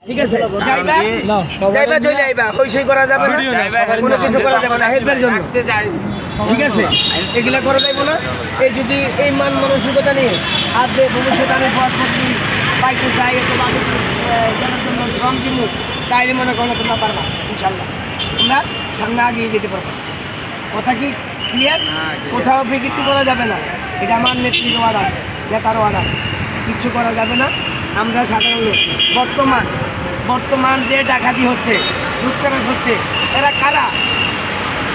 ঠিক আছে যাইবা চলে আইবা হইসই করা যাবে না কোনো কিছু করা যাবে না হেল্পের জন্য ঠিক আছে এগুলা করা যাইবো না এই যদি এই মান মানসিকতা নিয়ে আপনি ভবিষ্যতে আমি পথ পাইতে চাই একটু মানুষ জন্য শ্রম দিব তাইলে মনে করো তোমরা পারবা ইনশাল্লাহ তোমরা সামনে আগিয়ে যেতে পারবো কথা কি ক্লিয়ার কোথাও বিকৃতি করা যাবে না এটা আমার নেতৃত্ব অর্ডার নেতার অর্ডার কিচ্ছু করা যাবে না আমরা সাধারণ লোক বর্তমান যে ডাকাতি হচ্ছে লুটতরাজ হচ্ছে এরা কারা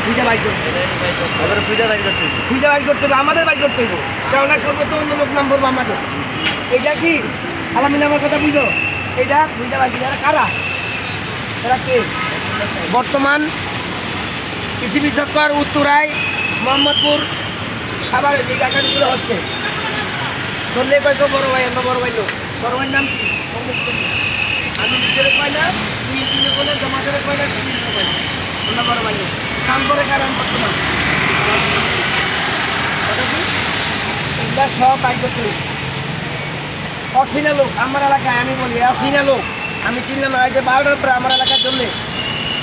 খুঁজে বাইর করতে হবে আমাদের বাইর করতে হইব কেননা করবো তো অন্য লোক নাম বলবো আমাদের এটা কি আলামিন আমার কথা বুঝো এটা খুঁজে বাইর করতে এরা কারা এরা কে বর্তমান পৃথিবী চক্কর উত্তরায় মোহাম্মদপুর সাভারের যে ডাকাতিগুলো হচ্ছে ধরলে কয়েক বড় ভাই আমরা বড় ভাই লোক বড় ভাইয়ের নাম কি আমি নিজের পাই না তুই বলে জমাদের পাই না পাই না আমরা বড় ভাই লোক কাম করে কারণ বর্তমান এগুলা সব বাইক করতে অচিনা লোক আমার এলাকায় আমি বলি অচিনা লোক আমি চিনলাম না যে 12টার পরে আমার এলাকায় চললে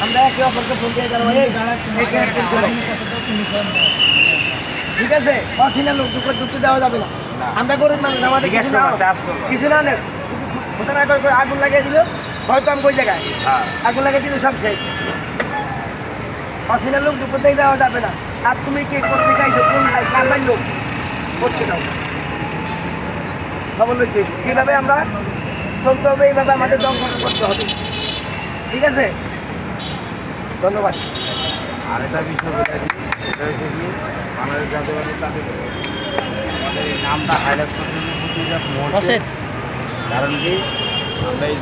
আমরা একে অপরকে ফোন দিয়ে যাবো ঠিক আছে অচিনা লোক দুটো দেওয়া যাবে না আমরা গরিব মানুষ আমাদের কিছু না নেই আগুন লাগিয়ে দিল হয়তো আমি ওই জায়গায় আগুন লাগিয়ে দিল সব শেষ অচিনা লোক দুপুরতেই দেওয়া যাবে না আর তুমি কি করতে চাইছো কোন কারবার লোক করতে দাও খবর লইতে এইভাবে আমরা চলতে হবে এইভাবে আমাদের দম করতে হবে ঠিক আছে ধন্যবাদ আর একটা বিষয় এটা হচ্ছে কি বাংলাদেশ জাতীয়বাদী তাদের আমাদের এই নামটা হাইলাইট করতে কারণ কি আমরা এই